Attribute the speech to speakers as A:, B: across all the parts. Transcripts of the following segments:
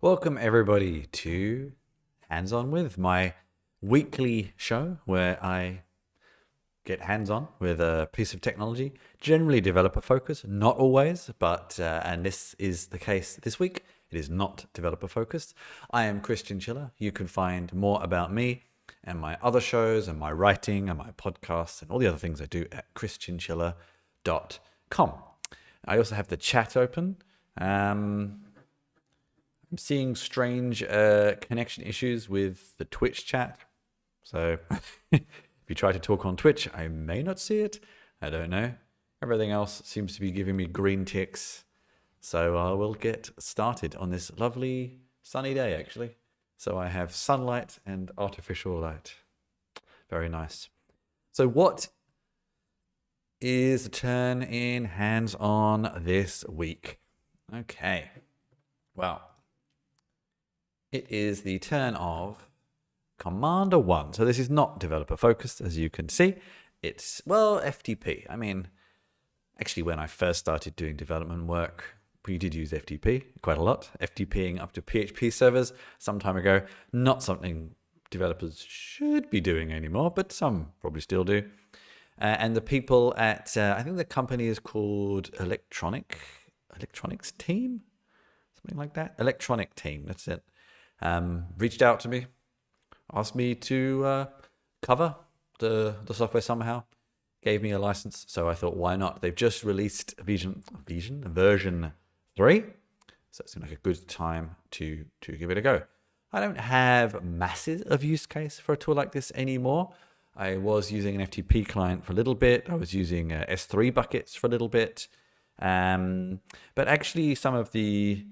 A: Welcome everybody to Hands On With, my weekly show where I get hands-on with a piece of technology, generally developer focused, not always, but and this is the case this week. It is not developer focused. I am Christian Chiller. You can find more about me and my other shows and my writing and my podcasts and all the other things I do at christianchiller.com. I also have the chat open. I'm seeing strange connection issues with the Twitch chat. So if you try to talk on Twitch, I may not see it. I don't know. Everything else seems to be giving me green ticks. So I will get started on this lovely sunny day, actually. So I have sunlight and artificial light. Very nice. So what is the turn in hands-on this week? Okay. Well, it is the turn of Commander 1. So this is not developer focused, as you can see. It's, well, FTP. I mean, actually, when I first started doing development work, we did use FTP quite a lot. FTPing up to PHP servers some time ago. Not something developers should be doing anymore, but some probably still do. And the people at, I think the company is called Electronics Team? Something like that. Electronic Team, that's it. Reached out to me, asked me to cover the software somehow, gave me a license, so I thought, why not? They've just released version 3, so it seemed like a good time to give it a go. I don't have masses of use case for a tool like this anymore. I was using an FTP client for a little bit. I was using S3 buckets for a little bit, but actually some of the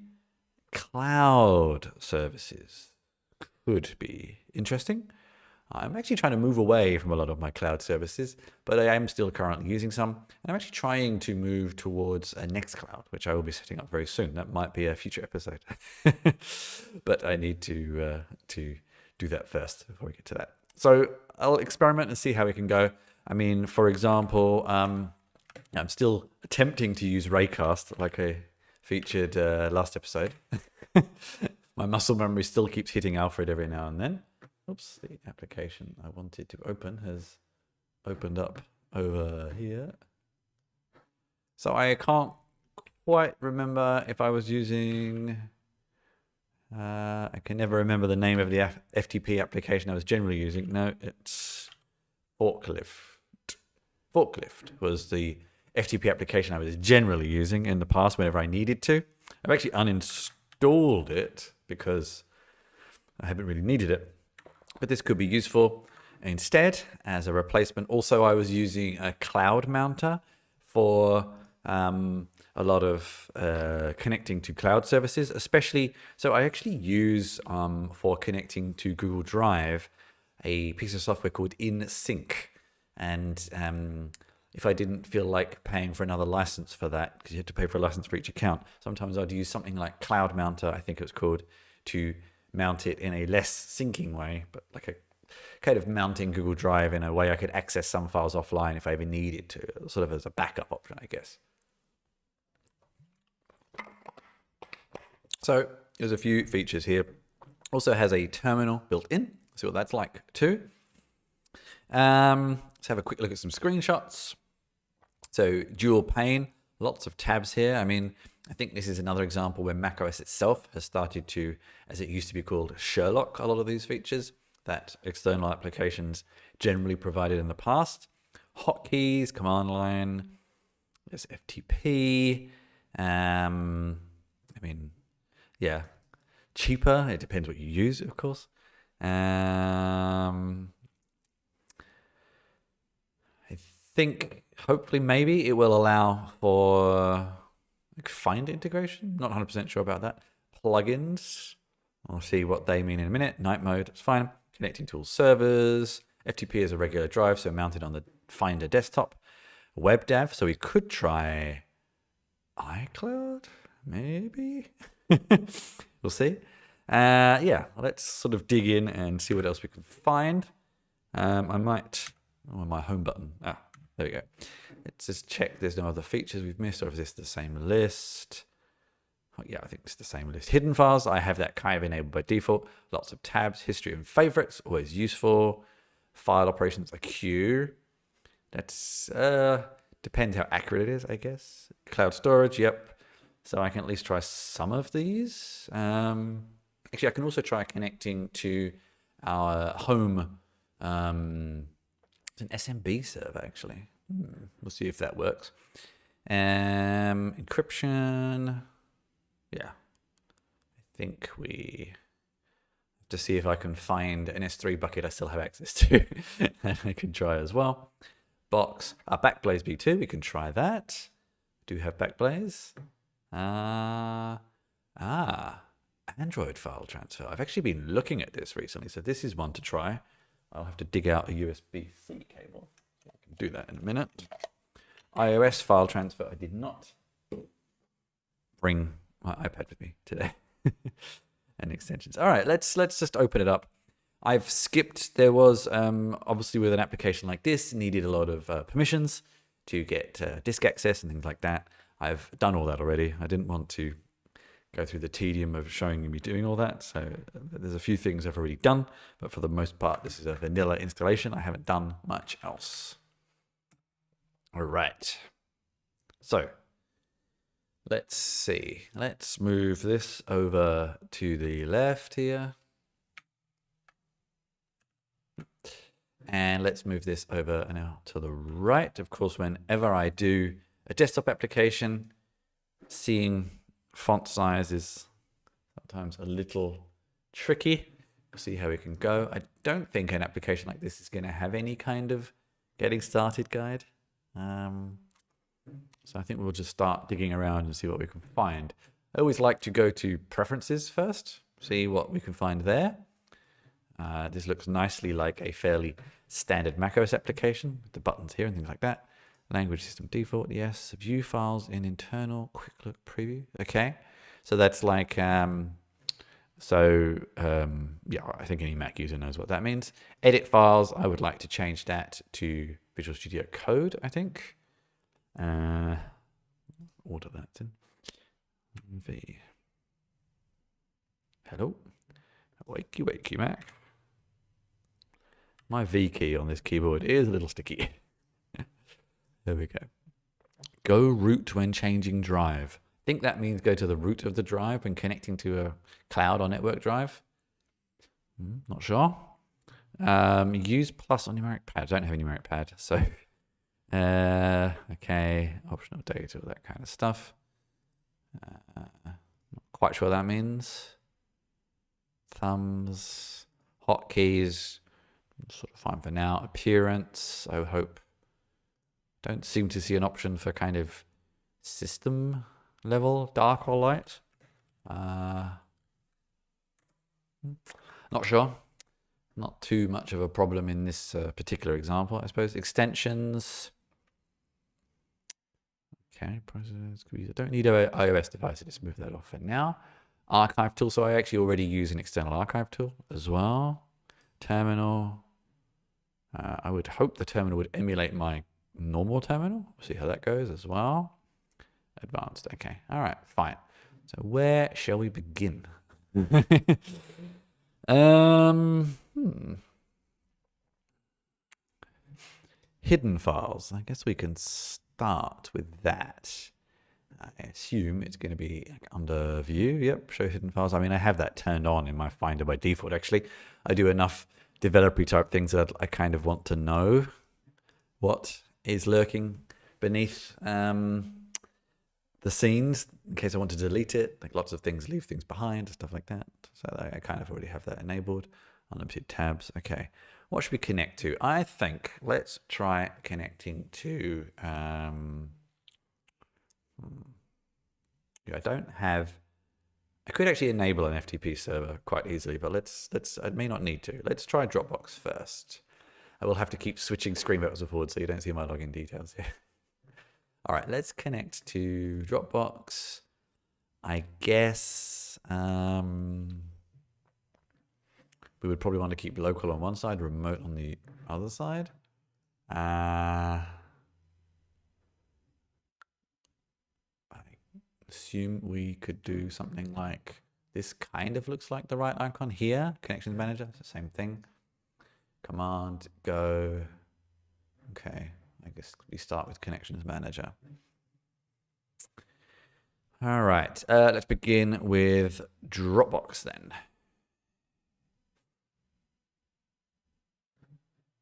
A: cloud services could be interesting. I'm actually trying to move away from a lot of my cloud services, but I am still currently using some. And I'm actually trying to move towards a Nextcloud, which I will be setting up very soon. That might be a future episode, but I need to do that first before we get to that. So I'll experiment and see how we can go. I mean, for example, I'm still attempting to use Raycast like I featured last episode. My muscle memory still keeps hitting Alfred every now and then. Oops, the application I wanted to open has opened up over here. So I can't quite remember if I was using... I can never remember the name of the FTP application I was generally using. No, it's Forklift. Forklift was the FTP application I was generally using in the past whenever I needed to. I've actually uninstalled it because I haven't really needed it. But this could be useful instead as a replacement. Also, I was using a cloud mounter for a lot of connecting to cloud services, especially. So I actually use for connecting to Google Drive a piece of software called InSync. And if I didn't feel like paying for another license for that, because you have to pay for a license for each account, sometimes I'd use something like Cloud Mounter, I think it was called, to mount it in a less syncing way, but like a kind of mounting Google Drive in a way I could access some files offline if I ever needed to, sort of as a backup option, I guess. So there's a few features here. Also has a terminal built in. See what that's like too. Let's have a quick look at some screenshots. So dual pane, lots of tabs here. I mean, I think this is another example where macOS itself has started to, as it used to be called, Sherlock a lot of these features that external applications generally provided in the past. Hotkeys, command line, there's FTP. I mean, yeah, cheaper. It depends what you use, of course. I think hopefully maybe it will allow for like Find integration. Not 100% sure about that. Plugins. I'll see what they mean in a minute. Night mode, it's fine. Connecting tools servers. FTP is a regular drive, so mounted on the Finder desktop. WebDAV, so we could try iCloud, maybe. We'll see. Yeah, let's sort of dig in and see what else we can find. I might, my home button. There we go. Let's just check there's no other features we've missed, or is this the same list? Oh, yeah, I think it's the same list. Hidden files, I have that kind of enabled by default. Lots of tabs, history and favorites, always useful. File operations, a queue. That's, depends how accurate it is, I guess. Cloud storage, yep. So I can at least try some of these. Actually, I can also try connecting to our home. It's an SMB server, actually. We'll see if that works. Encryption. Yeah. I think we have to see if I can find an S3 bucket I still have access to. I can try as well. Box. Backblaze B2. We can try that. Do have Backblaze. Android file transfer. I've actually been looking at this recently, so this is one to try. I'll have to dig out a USB-C cable. I can do that in a minute. iOS file transfer. I did not bring my iPad with me today. And extensions. All right, let's just open it up. I've skipped. There was obviously with an application like this, needed a lot of permissions to get disk access and things like that. I've done all that already. I didn't want to go through the tedium of showing me doing all that. So there's a few things I've already done, but for the most part, this is a vanilla installation. I haven't done much else. All right. So let's see. Let's move this over to the left here. And let's move this over now to the right. Of course, whenever I do a desktop application, seeing font size is sometimes a little tricky. We'll see how we can go. I don't think an application like this is going to have any kind of getting started guide. So I think we'll just start digging around and see what we can find. I always like to go to preferences first, see what we can find there. This looks nicely like a fairly standard macOS application with the buttons here and things like that. Language system default, yes. View files in internal, quick look preview. Okay, so that's like, yeah, I think any Mac user knows what that means. Edit files, I would like to change that to Visual Studio Code, I think. Order that in. V. Hello. Wakey, wakey, Mac. My V key on this keyboard is a little sticky. There we go. Go root when changing drive. I think that means go to the root of the drive when connecting to a cloud or network drive. Not sure. Use plus on numeric pad. I don't have a numeric pad, so okay. Optional data, all that kind of stuff. Not quite sure what that means. Thumbs, hotkeys, sort of fine for now. Appearance, I hope. Don't seem to see an option for kind of system level, dark or light. Not sure. Not too much of a problem in this particular example, I suppose. Extensions. Okay, process. I don't need an iOS device. Just move that off for now. Archive tool. So I actually already use an external archive tool as well. Terminal. I would hope the terminal would emulate my normal terminal. We'll see how that goes as well. Advanced. Okay. All right. Fine. So where shall we begin? Hidden files. I guess we can start with that. I assume it's going to be under view. Yep. Show hidden files. I mean, I have that turned on in my Finder by default. Actually, I do enough developer type things that I kind of want to know what is lurking beneath the scenes in case I want to delete it. Like lots of things leave things behind, stuff like that. So I kind of already have that enabled. Unlimited tabs. Okay. What should we connect to? I think let's try connecting to yeah, I don't have. I could actually enable an FTP server quite easily, but let's. I may not need to. Let's try Dropbox first. I will have to keep switching screen backwards and forwards so you don't see my login details here. All right, let's connect to Dropbox. I guess we would probably want to keep local on one side, remote on the other side. I assume we could do something like this. Kind of looks like the right icon here. Connections Manager, it's the same thing. Command, go. Okay, I guess we start with Connections Manager. All right, let's begin with Dropbox then.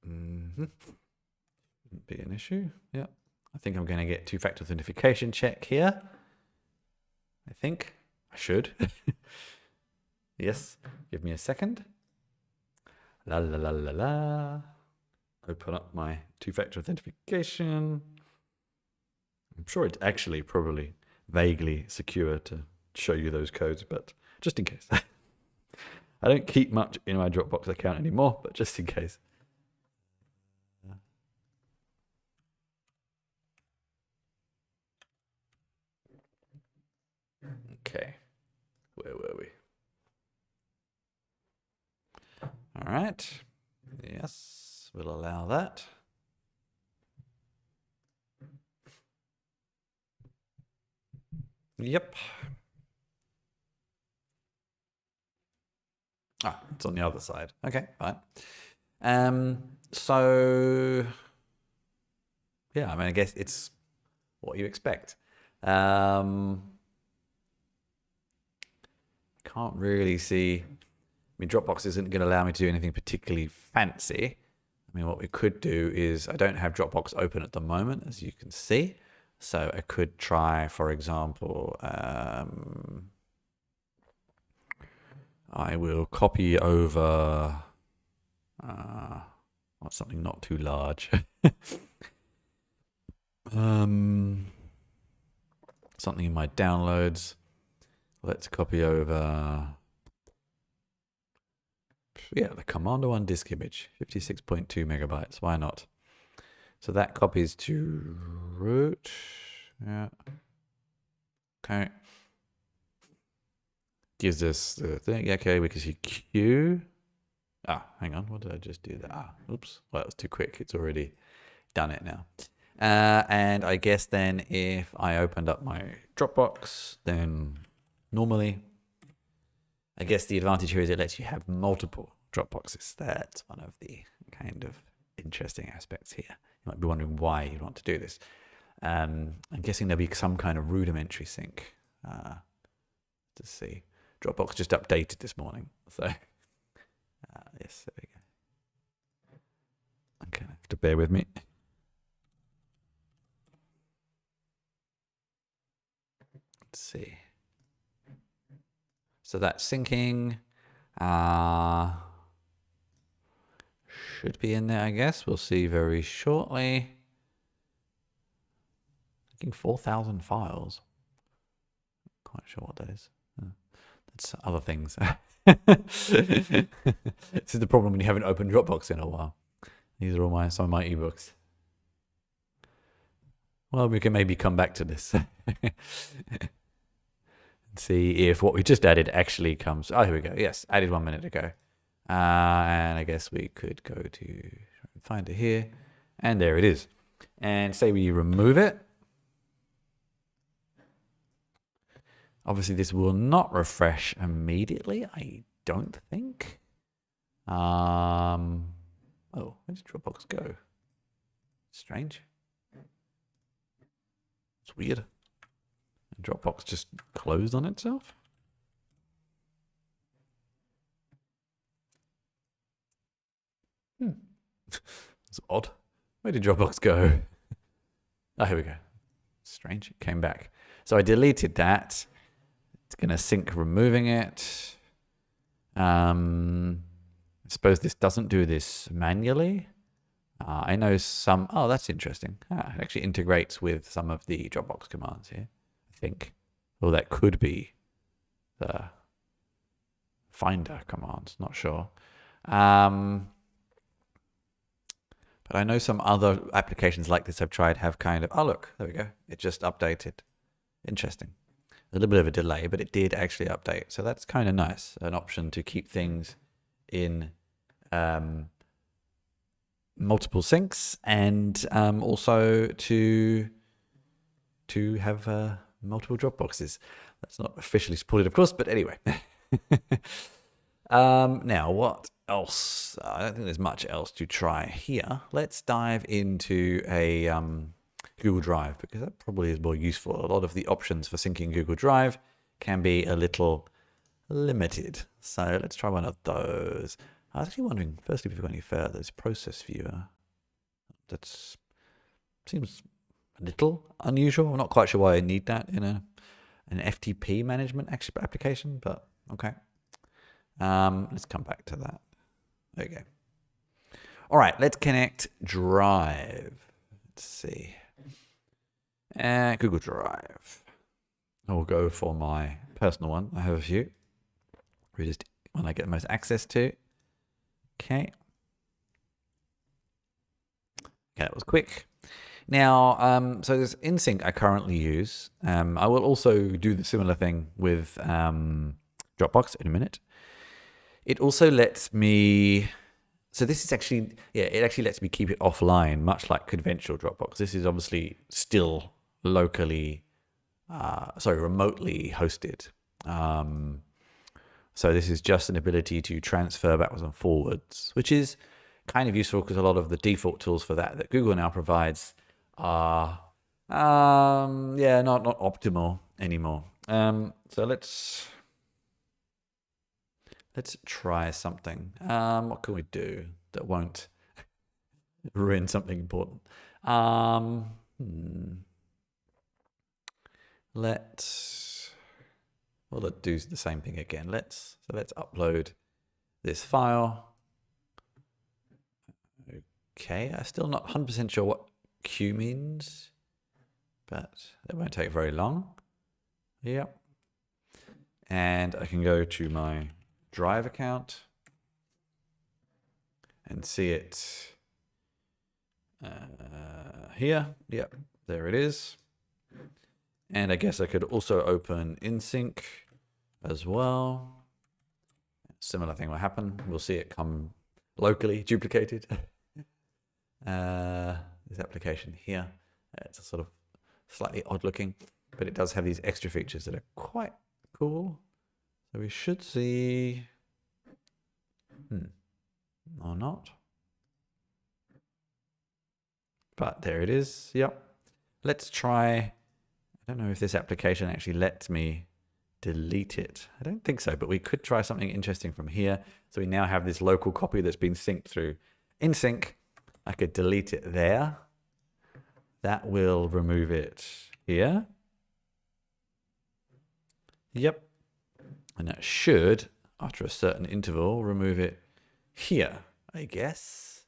A: Shouldn't be an issue. Yeah, I think I'm going to get two-factor authentication check here. I think I should. Yes, give me a second. La la la la la. Open up my two-factor authentication. I'm sure it's actually probably vaguely secure to show you those codes, but just in case. I don't keep much in my Dropbox account anymore, but just in case. Okay, where were we? All right, yes, we'll allow that. Yep. Ah, it's on the other side. Okay, fine. So yeah, I mean, I guess it's what you expect. Can't really see. I mean, Dropbox isn't going to allow me to do anything particularly fancy. I mean, what we could do is, I don't have Dropbox open at the moment, as you can see. So I could try, for example, I will copy over something not too large. Something in my downloads. Let's copy over, yeah, the Commander 1 disk image, 56.2 megabytes. Why not? So that copies to root. Yeah. Okay. Gives us the thing. Okay, we can see Q. Ah, hang on. What did I just do there? Ah, oops. Well, that was too quick. It's already done it now. And I guess then if I opened up my Dropbox, then normally, I guess the advantage here is it lets you have multiple Dropboxes. That's one of the kind of interesting aspects here. You might be wondering why you'd want to do this. I'm guessing there'll be some kind of rudimentary sync. To see. Dropbox just updated this morning. So, yes, there we go. Okay, have to bear with me. Let's see. So that's syncing. Should be in there, I guess. We'll see very shortly. I think 4,000 files. Quite sure what that is. That's other things. This is the problem when you haven't opened Dropbox in a while. These are all some of my ebooks. Well, we can maybe come back to this. See if what we just added actually comes. Oh, here we go. Yes, added 1 minute ago. And I guess we could go to find it here. And there it is. And say we remove it. Obviously, this will not refresh immediately, I don't think. Oh, where did Dropbox go? Strange. It's weird. Dropbox just closed on itself. It's odd. Where did Dropbox go? Oh, here we go. Strange. It came back. So I deleted that. It's going to sync removing it. I suppose this doesn't do this manually. I know some... Oh, that's interesting. It actually integrates with some of the Dropbox commands here, I think. Well, that could be the Finder commands. Not sure. But I know some other applications like this I've tried have kind of... Oh, look. There we go. It just updated. Interesting. A little bit of a delay, but it did actually update. So that's kind of nice. An option to keep things in multiple syncs and also to have multiple Dropboxes. That's not officially supported, of course, but anyway. Now, what else? I don't think there's much else to try here. Let's dive into a Google Drive, because that probably is more useful. A lot of the options for syncing Google Drive can be a little limited. So let's try one of those. I was actually wondering, firstly, before we go any further, this process viewer. That seems a little unusual. I'm not quite sure why I need that in an FTP management application, but okay. Let's come back to that. There you go. All right, let's connect Drive. Let's see. Google Drive. I'll go for my personal one. I have a few. Just one I get the most access to. Okay. Okay, that was quick. Now, so this InSync I currently use. I will also do the similar thing with Dropbox in a minute. It also lets me, so this is actually, yeah, it actually lets me keep it offline, much like conventional Dropbox. This is obviously still remotely hosted. So this is just an ability to transfer backwards and forwards, which is kind of useful because a lot of the default tools for that Google now provides are, yeah, not optimal anymore. So let's try something. What can we do that won't ruin something important? Let's do the same thing again. Let's upload this file. Okay, I'm still not 100% sure what Q means, but it won't take very long. Yep. And I can go to my Drive account and see it here. Yep, there it is. And I guess I could also open InSync as well. Similar thing will happen. We'll see it come locally duplicated. This application here, it's a sort of slightly odd looking, but it does have these extra features that are quite cool. So we should see, or not. But there it is. Yep. Let's try. I don't know if this application actually lets me delete it. I don't think so, but we could try something interesting from here. So we now have this local copy that's been synced through InSync. I could delete it there. That will remove it here. Yep. And that should, after a certain interval, remove it here, I guess.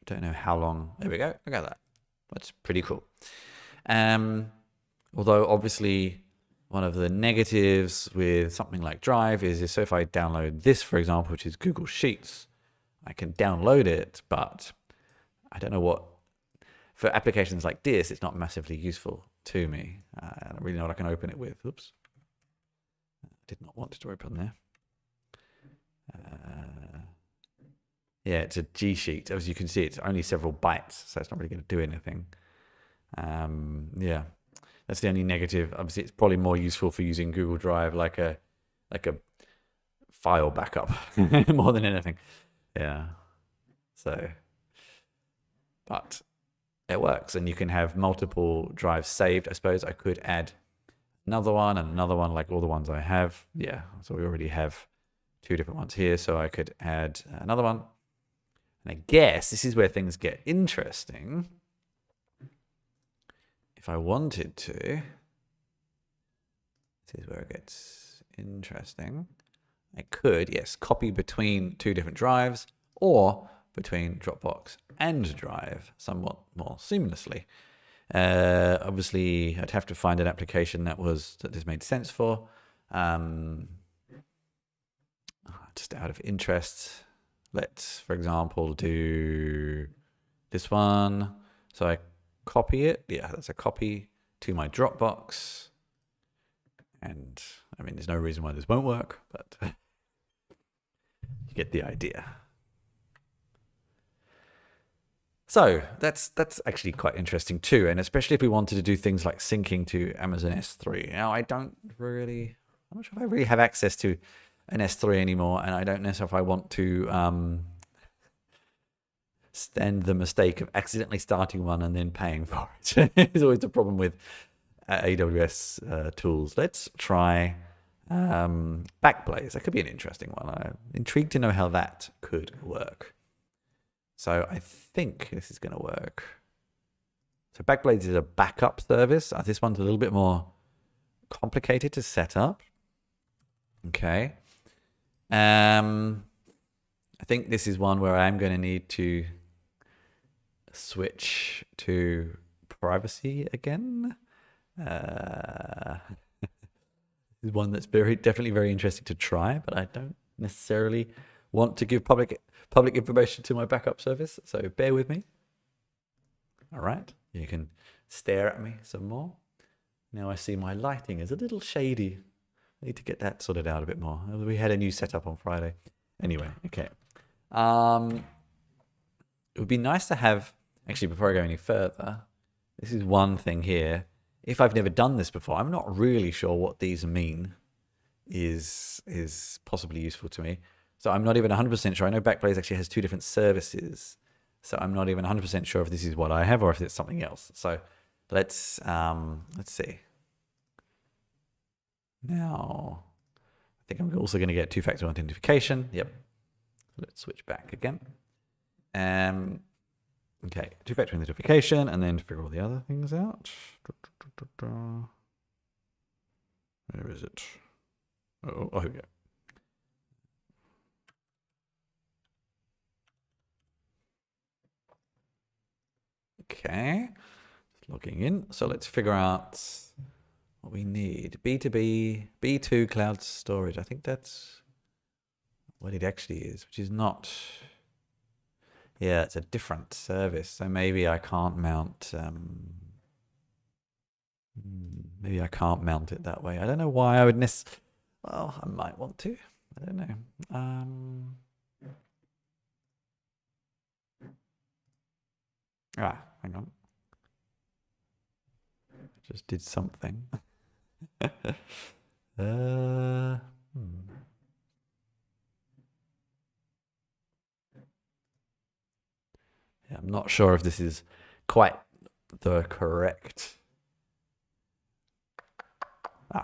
A: Don't know how long. There we go. Look at that. That's pretty cool. Although obviously one of the negatives with something like Drive is so if I download this, for example, which is Google Sheets, I can download it, but I don't know what, for applications like this, it's not massively useful to me. I don't really know what I can open it with. Oops. Did not want it to open there. Yeah, it's a G sheet. As you can see, it's only several bytes, so it's not really going to do anything. Yeah, that's the only negative. Obviously, it's probably more useful for using Google Drive like a file backup more than anything. Yeah. So, but it works, and you can have multiple drives saved. I suppose I could add another one and another one, like all the ones I have. Yeah, so we already have two different ones here, so I could add another one. And I guess this is where things get interesting. If I wanted to, this is where it gets interesting. I could, yes, copy between two different drives or between Dropbox and Drive somewhat more seamlessly. Obviously, I'd have to find an application that this made sense for. Just out of interest, let's, for example, do this one. So I copy it. Yeah, that's a copy to my Dropbox. And I mean, there's no reason why this won't work, but you get the idea. So that's actually quite interesting too, and especially if we wanted to do things like syncing to Amazon S3. Now I'm not sure if I really have access to an S3 anymore, and I don't know if I want to stand the mistake of accidentally starting one and then paying for it. It's always the problem with AWS tools. Let's try Backblaze. That could be an interesting one. I'm intrigued to know how that could work. So I think this is going to work. So Backblaze is a backup service. This one's a little bit more complicated to set up. Okay. I think this is one where I'm going to need to switch to privacy again. This is one that's definitely very interesting to try, but I don't necessarily want to give public information to my backup service, so bear with me. All right, you can stare at me some more. Now I see my lighting is a little shady. I need to get that sorted out a bit more. We had a new setup on Friday. Anyway, okay. It would be nice to have, actually before I go any further, this is one thing here. If I've never done this before, I'm not really sure what these mean is possibly useful to me. So I'm not even 100% sure. I know Backblaze actually has two different services. So I'm not even 100% sure if this is what I have or if it's something else. So let's see. Now, I think I'm also going to get two-factor authentication. Yep. Let's switch back again. Okay, two-factor authentication, and then figure all the other things out. Where is it? Oh, here we go. Okay, logging in. So let's figure out what we need. B2B, B2 cloud storage. I think that's what it actually is, which is not. Yeah, it's a different service. So maybe I can't mount. Maybe I can't mount it that way. I don't know why I would Well, I might want to. I don't know. Hang on. I just did something. Yeah, I'm not sure if this is quite the correct.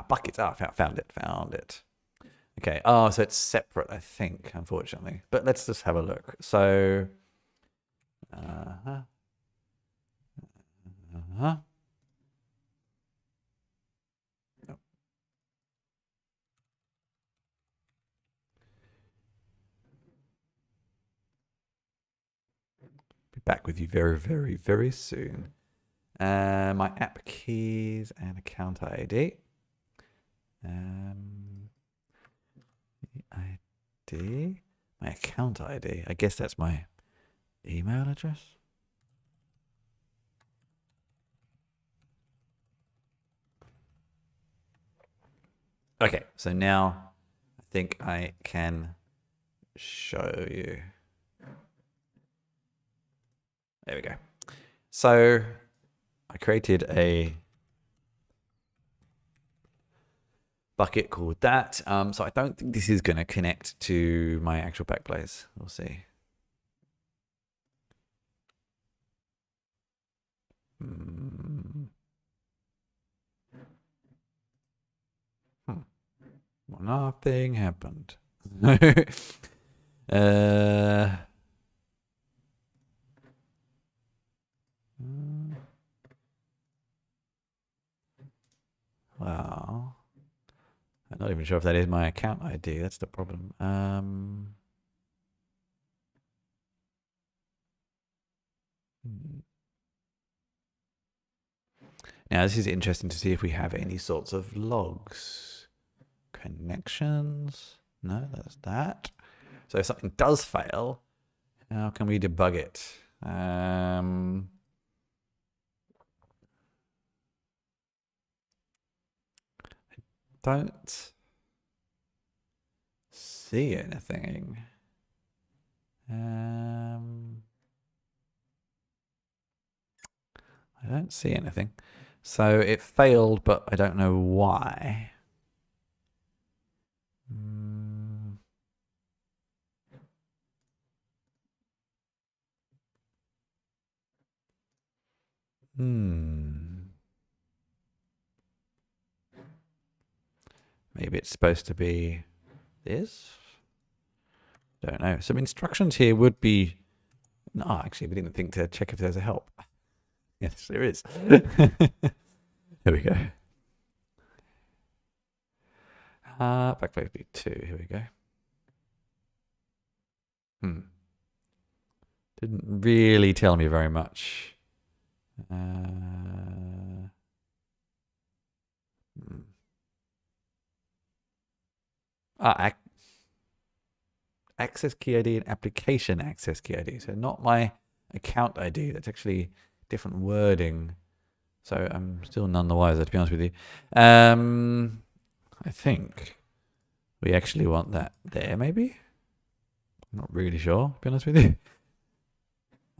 A: Buckets. Found it. Okay. Oh, so it's separate, I think, unfortunately. But let's just have a look. So, Be back with you very, very, very soon. My app keys and account ID. ID. My account ID. I guess that's my email address. Okay, so now I think I can show you. There we go. So I created a bucket called that. So I don't think this is going to connect to my actual Backblaze. We'll see. Well, nothing happened. Well, I'm not even sure if that is my account ID. That's the problem. Now, this is interesting to see if we have any sorts of logs. Connections. No, that's that. So if something does fail, how can we debug it? I don't see anything. I don't see anything. So it failed, but I don't know why. Maybe it's supposed to be this? Don't know. Some instructions here would be... No, actually, we didn't think to check if there's a help. Yes, there is. Here we go. Backflip B2. Here we go. Didn't really tell me very much. Access key ID and application access key ID. So not my account ID. That's actually different wording. So I'm still none the wiser, to be honest with you. I think we actually want that there, maybe? I'm not really sure, to be honest with you.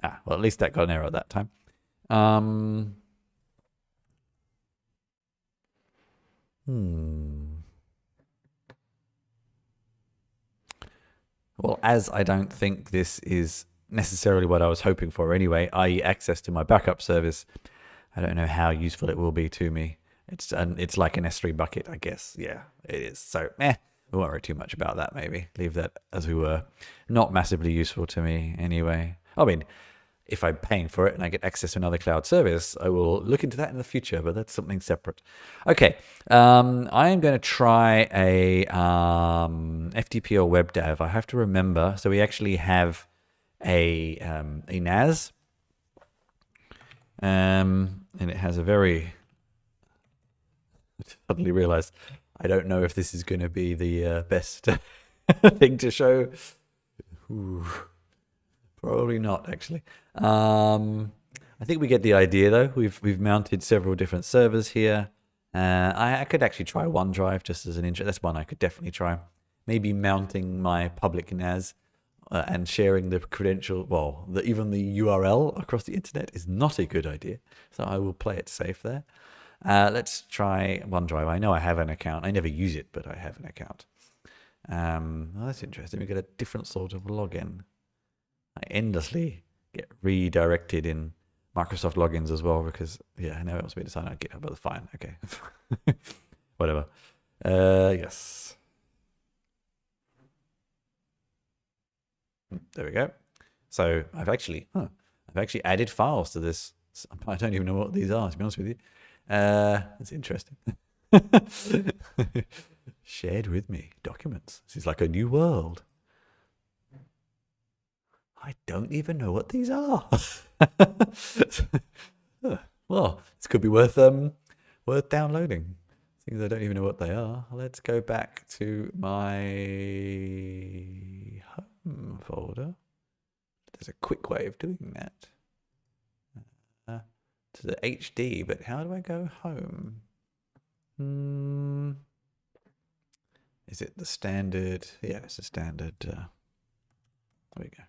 A: Well, at least that got an error at that time. Well, as I don't think this is necessarily what I was hoping for anyway, i.e. access to my backup service, I don't know how useful it will be to me. It's like an S3 bucket, I guess. Yeah, it is. So, we won't worry too much about that, maybe. Leave that as we were. Not massively useful to me anyway. I mean, if I'm paying for it and I get access to another cloud service, I will look into that in the future, but that's something separate. Okay, I am going to try a FTP or WebDAV. I have to remember. So we actually have a NAS, and it has a very... I suddenly realized I don't know if this is going to be the best thing to show. Ooh. Probably not, actually. I think we get the idea, though. We've mounted several different servers here. I could actually try OneDrive just as an intro. That's one I could definitely try. Maybe mounting my public NAS and sharing the credential. Well, even the URL across the internet is not a good idea. So I will play it safe there. Let's try OneDrive. I know I have an account. I never use it, but I have an account. Well, that's interesting. We get a different sort of login. I endlessly get redirected in Microsoft logins as well because, I know it wants me to sign out GitHub, but fine. Okay. Whatever. Yes. There we go. So I've actually added files to this. I don't even know what these are, to be honest with you. That's interesting. Shared with me documents. This is like a new world. I don't even know what these are. Well, this could be worth downloading. Things I don't even know what they are. Let's go back to my home folder. There's a quick way of doing that. To the HD, but how do I go home? Is it the standard? Yeah, it's the standard. There we go.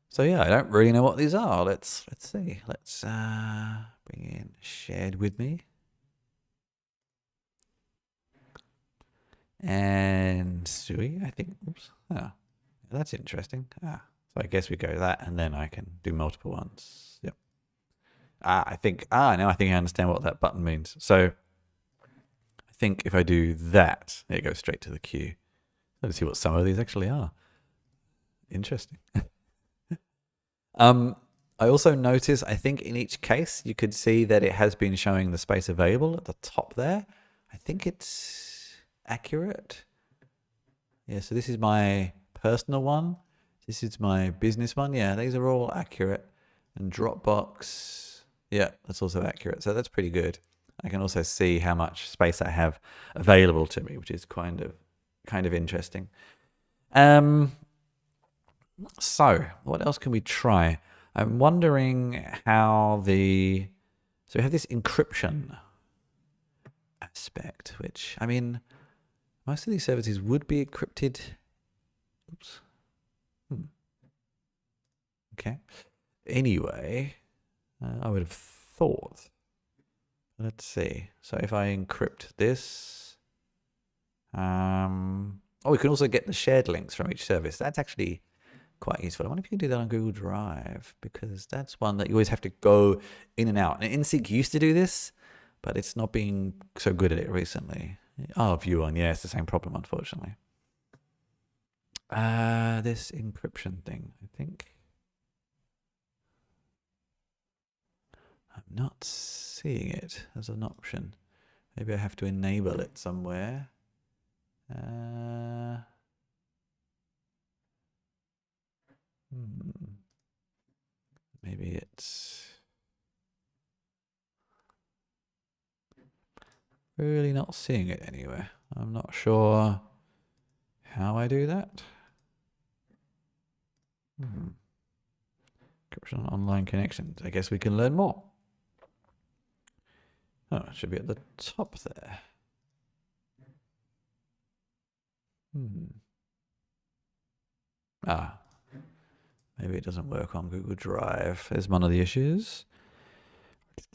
A: So I don't really know what these are. Let's see. Let's bring in shared with me. And Sui, I think. Oops. That's interesting. So I guess we go that, and then I can do multiple ones. Yep. Now I think I understand what that button means. So I think if I do that, it goes straight to the queue. Let's see what some of these actually are. Interesting. I also notice, I think in each case, you could see that it has been showing the space available at the top there. I think it's accurate. Yeah, so this is my personal one. This is my business one. Yeah, these are all accurate. And Dropbox, yeah, that's also accurate. So that's pretty good. I can also see how much space I have available to me, which is kind of interesting. So what else can we try? I'm wondering how so we have this encryption aspect, which, I mean, most of these services would be encrypted. Oops. Okay. Anyway, I would have thought. Let's see. So if I encrypt this, oh, we can also get the shared links from each service. That's actually quite useful. I wonder if you can do that on Google Drive, because that's one that you always have to go in and out. And NSYNC used to do this, but it's not being so good at it recently. Oh, view on. Yeah, it's the same problem, unfortunately. This encryption thing, I think. I'm not seeing it as an option. Maybe I have to enable it somewhere. Maybe it's really not seeing it anywhere. I'm not sure how I do that. Encryption online connections. I guess we can learn more. Oh, it should be at the top there. Ah, maybe it doesn't work on Google Drive. There's one of the issues.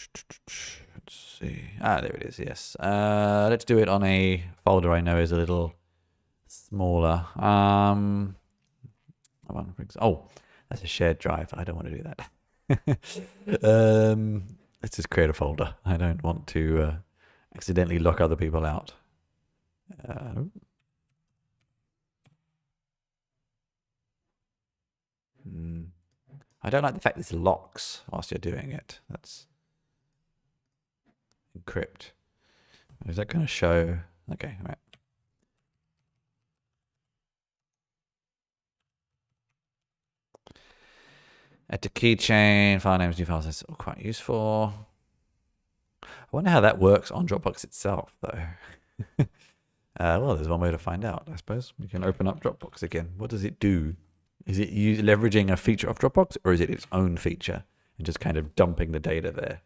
A: Let's see. Ah, there it is. Yes. Let's do it on a folder I know is a little smaller. Oh, that's a shared drive. I don't want to do that. Let's just create a folder. I don't want to accidentally lock other people out. I don't like the fact this locks whilst you're doing it. That's encrypt. Is that going to show? Okay, right. Add to keychain, file names, new files. That's all quite useful. I wonder how that works on Dropbox itself, though. Well, there's one way to find out, I suppose. We can open up Dropbox again. What does it do? Is it leveraging a feature of Dropbox, or is it its own feature and just kind of dumping the data there?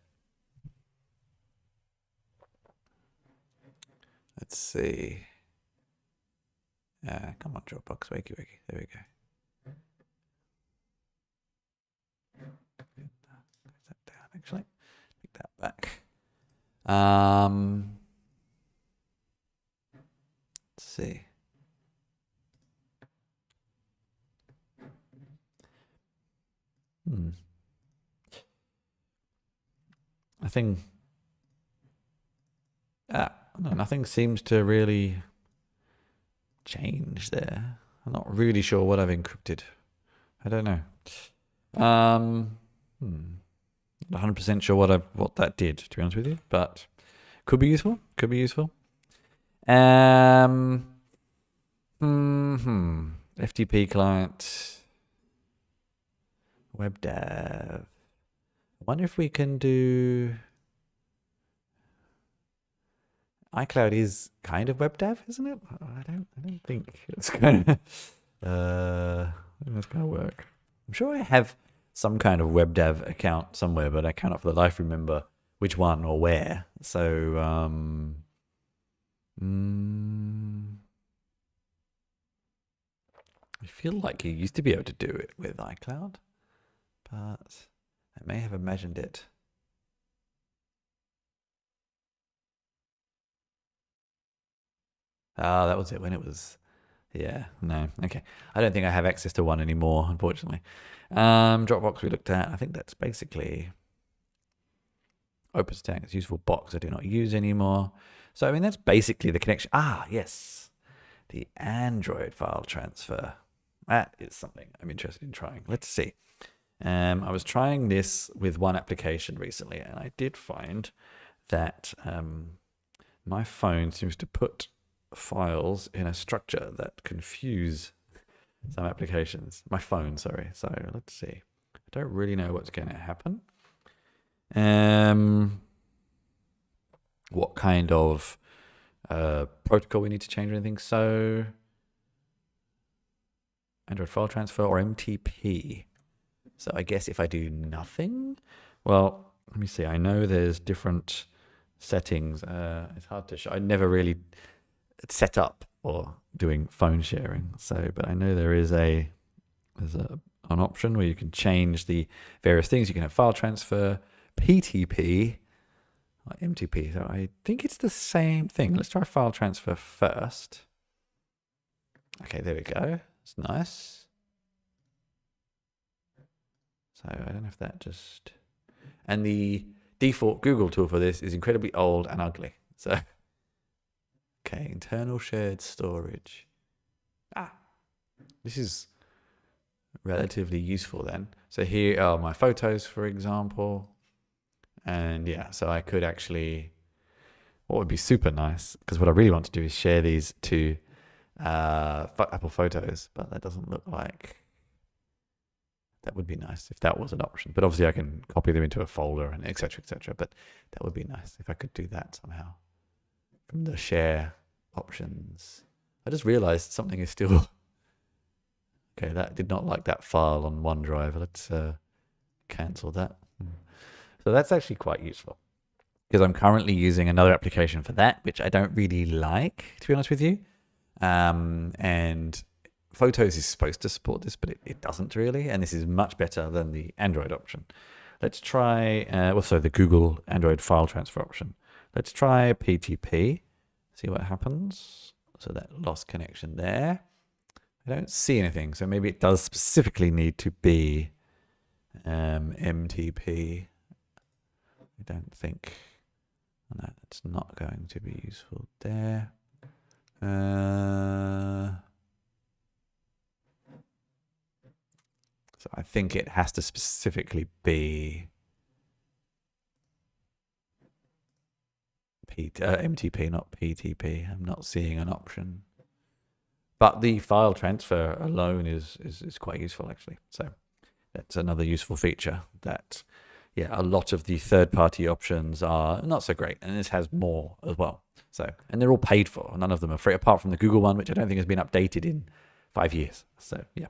A: Let's see. Come on, Dropbox. Wakey, wakey. There we go. Close that down, actually. Pick that back. Let's see. Nothing seems to really change there. I'm not really sure what I've encrypted. I don't know. 100% sure what that did, to be honest with you, but could be useful. Could be useful. FTP client, web dev. I wonder if we can do. iCloud is kind of web dev, isn't it? I don't think it's gonna. That's gonna work. I'm sure I have some kind of web dev account somewhere, but I cannot for the life remember which one or where. So, I feel like you used to be able to do it with iCloud, but I may have imagined it. Ah, that was it when it was. Yeah, no, okay. I don't think I have access to one anymore, unfortunately. Dropbox we looked at. I think that's basically OpenStack. It's a useful box I do not use anymore. So, I mean, that's basically the connection. Ah, yes. The Android file transfer. That is something I'm interested in trying. Let's see. I was trying this with one application recently, and I did find that my phone seems to put files in a structure that confuse some applications. My phone, sorry. So let's see. I don't really know what's going to happen. What kind of protocol we need to change or anything. So Android file transfer or MTP. So I guess if I do nothing, well, let me see. I know there's different settings. It's hard to show. I never really set up for doing phone sharing. So, but I know there's an option where you can change the various things. You can have file transfer, PTP or MTP. So I think it's the same thing. Let's try file transfer first. Okay, there we go. It's nice. So I don't know if that just... And the default Google tool for this is incredibly old and ugly. So, okay, internal shared storage. This is relatively useful then. So here are my photos, for example. And yeah, so I could actually, what would be super nice, because what I really want to do is share these to Apple Photos, but that doesn't look like, that would be nice if that was an option. But obviously I can copy them into a folder and et cetera, but that would be nice if I could do that somehow from the share options. I just realized something is still, okay, that did not like that file on OneDrive. Let's cancel that. So that's actually quite useful because I'm currently using another application for that, which I don't really like, to be honest with you. And Photos is supposed to support this, but it doesn't really. And this is much better than the Android option. Let's try, also the Google Android file transfer option. Let's try PTP, see what happens. So that lost connection there. I don't see anything, so maybe it does specifically need to be MTP. I don't think, no, that's not going to be useful there. So I think it has to specifically be MTP, not PTP. I'm not seeing an option. But the file transfer alone is quite useful, actually. So that's another useful feature that, yeah, a lot of the third-party options are not so great. And this has more as well. So, and they're all paid for. None of them are free, apart from the Google one, which I don't think has been updated in 5 years. So, yeah.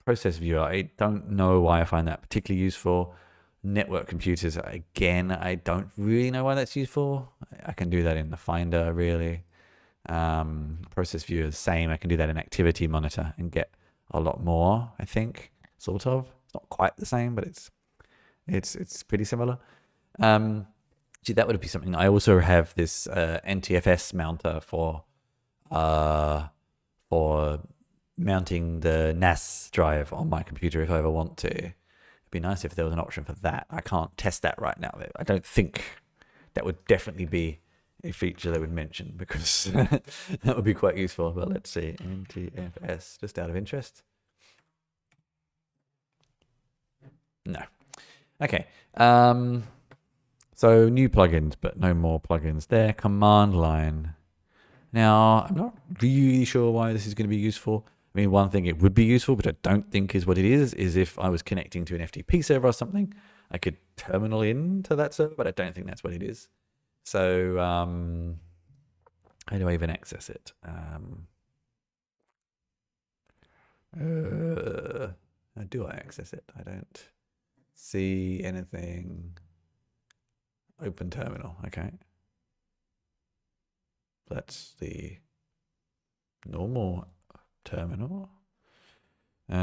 A: Process viewer, I don't know why I find that particularly useful. Network computers, again, I don't really know why that's useful. I can do that in the Finder, really. Process viewer, the same. I can do that in Activity Monitor and get a lot more, I think, sort of. It's not quite the same, but it's pretty similar. Gee, that would be something. I also have this Ntfs mounter for mounting the NAS drive on my computer if I ever want to. It'd be nice if there was an option for that. I can't test that right now. I don't think that would definitely be a feature they would mention because that would be quite useful. But let's see, Ntfs, just out of interest. No. Okay. So new plugins, but no more plugins there. Command line. Now, I'm not really sure why this is going to be useful. I mean, one thing it would be useful, but I don't think is what it is if I was connecting to an FTP server or something, I could terminal into that server, but I don't think that's what it is. So how do I even access it? How do I access it? I don't see anything. Open terminal, okay. That's the normal terminal. It's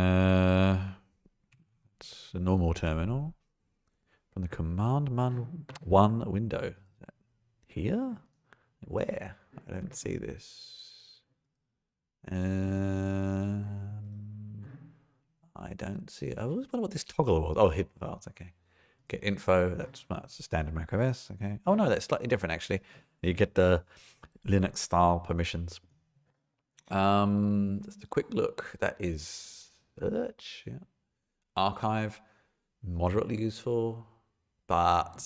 A: the normal terminal. From the command one window. Here? Where? I don't see this. I don't see it. I always wonder what this toggle was. Oh, hidden files, okay. Get info, that's the standard macOS, okay. Oh no, that's slightly different actually. You get the Linux style permissions. Just a quick look. That is search, yeah. Archive, moderately useful, but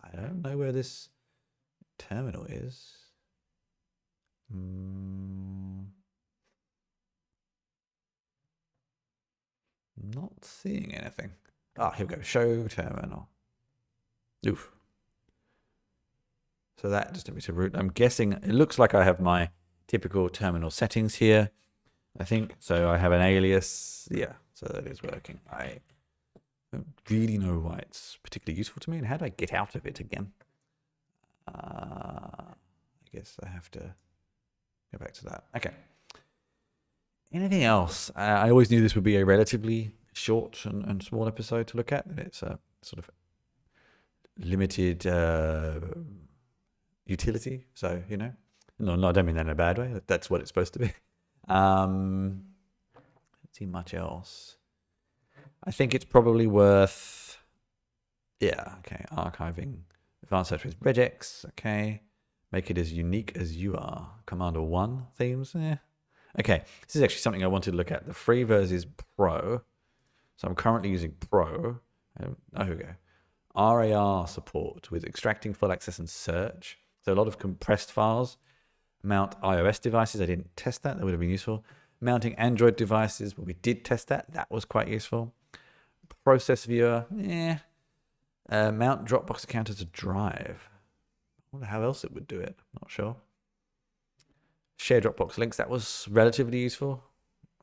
A: I don't know where this terminal is. Not seeing anything. Ah, here we go. Show terminal. Oof. So that just took me to root. I'm guessing it looks like I have my typical terminal settings here, I think. So I have an alias. Yeah, so that is working. I don't really know why it's particularly useful to me. And how do I get out of it again? I guess I have to go back to that. Okay. Anything else? I always knew this would be a relatively short and small episode to look at. It's a sort of limited utility. So, no, I don't mean that in a bad way. That's what it's supposed to be. Let's see much else. I think it's probably worth, archiving advanced search with regex, make it as unique as you are. Commander 1 themes, Okay, this is actually something I wanted to look at. The free versus Pro. So I'm currently using Pro. Here we go. RAR support with extracting full access and search. So a lot of compressed files. Mount iOS devices. I didn't test that. That would have been useful. Mounting Android devices. Well, we did test that. That was quite useful. Process viewer. Mount Dropbox account as a drive. I wonder how else it would do it. Not sure. Share Dropbox links. That was relatively useful.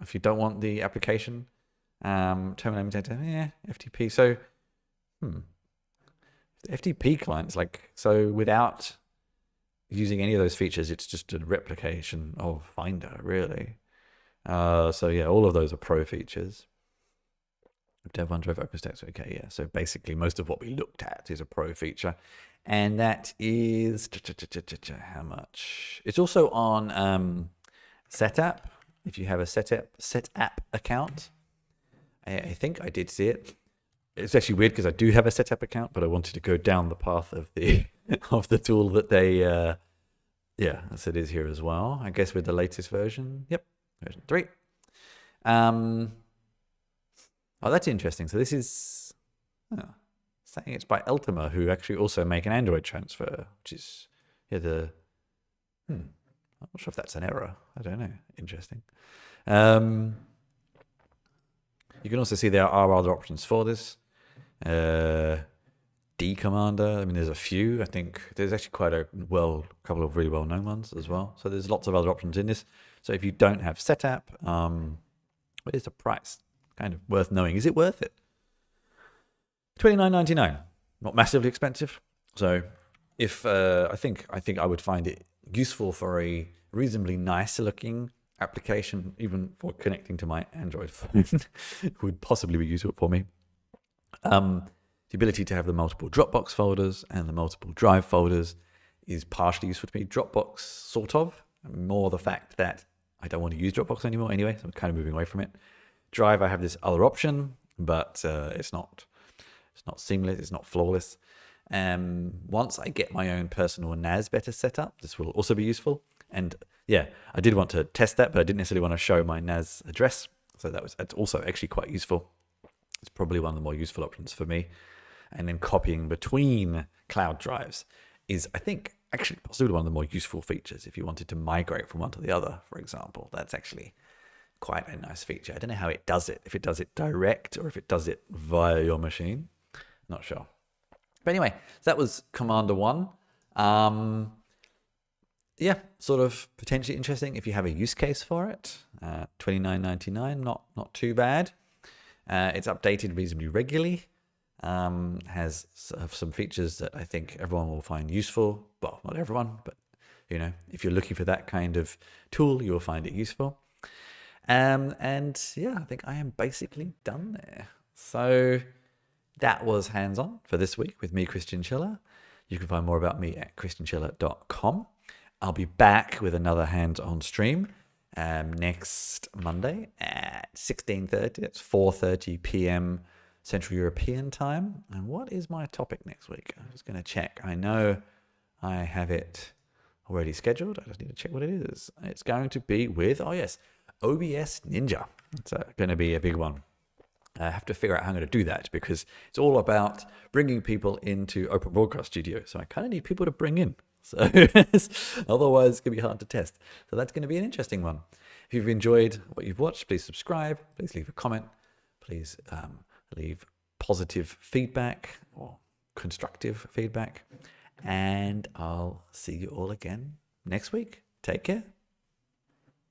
A: If you don't want the application. Terminal imitator. FTP. So, the FTP client's without using any of those features, it's just a replication of Finder, really. All of those are pro features. Dev OneDrive OpenStack. Okay, so basically most of what we looked at is a pro feature. And that is how much? It's also on Setapp. If you have a Setapp account, I think I did see it. It's actually weird because I do have a Setapp account, but I wanted to go down the path of the of the tool that they as it is here as well. I guess with the latest version. Yep, version 3. Oh, that's interesting. So this is saying it's by Ultima, who actually also make an Android transfer, which is I'm not sure if that's an error. I don't know. Interesting. You can also see there are other options for this. D Commander. I mean, there's a few. I think there's actually quite a couple of really well-known ones as well. So there's lots of other options in this. So if you don't have Setapp, what is the price? Kind of worth knowing. Is it worth it? $29.99. Not massively expensive. So if I think I would find it useful for a reasonably nice looking application, even for connecting to my Android phone, would possibly be useful for me. The ability to have the multiple Dropbox folders and the multiple Drive folders is partially useful to me. Dropbox, sort of. More the fact that I don't want to use Dropbox anymore anyway, so I'm kind of moving away from it. Drive, I have this other option, but it's not seamless, it's not flawless. Once I get my own personal NAS better set up, this will also be useful. And I did want to test that, but I didn't necessarily want to show my NAS address. So that's also actually quite useful. It's probably one of the more useful options for me. And then copying between cloud drives is, I think, actually possibly one of the more useful features if you wanted to migrate from one to the other, for example. That's actually quite a nice feature. I don't know how it does it, if it does it direct or if it does it via your machine. Not sure. But anyway, so that was Commander 1. Sort of potentially interesting if you have a use case for it. $29.99, not too bad. It's updated reasonably regularly. Has some features that I think everyone will find useful. Well, not everyone, but if you're looking for that kind of tool, you'll find it useful. I think I am basically done there. So that was hands-on for this week with me, Christian Schiller. You can find more about me at christianschiller.com. I'll be back with another hands-on stream next Monday at 16:30. It's 4:30 p.m. Central European time. And what is my topic next week? I'm just going to check. I know I have it already scheduled. I just need to check what it is. It's going to be with, OBS Ninja. It's going to be a big one. I have to figure out how I'm going to do that because it's all about bringing people into Open Broadcast Studio. So I kind of need people to bring in. So otherwise it's going to be hard to test. So that's going to be an interesting one. If you've enjoyed what you've watched, please subscribe. Please leave a comment. Please leave positive feedback or constructive feedback. And I'll see you all again next week. Take care.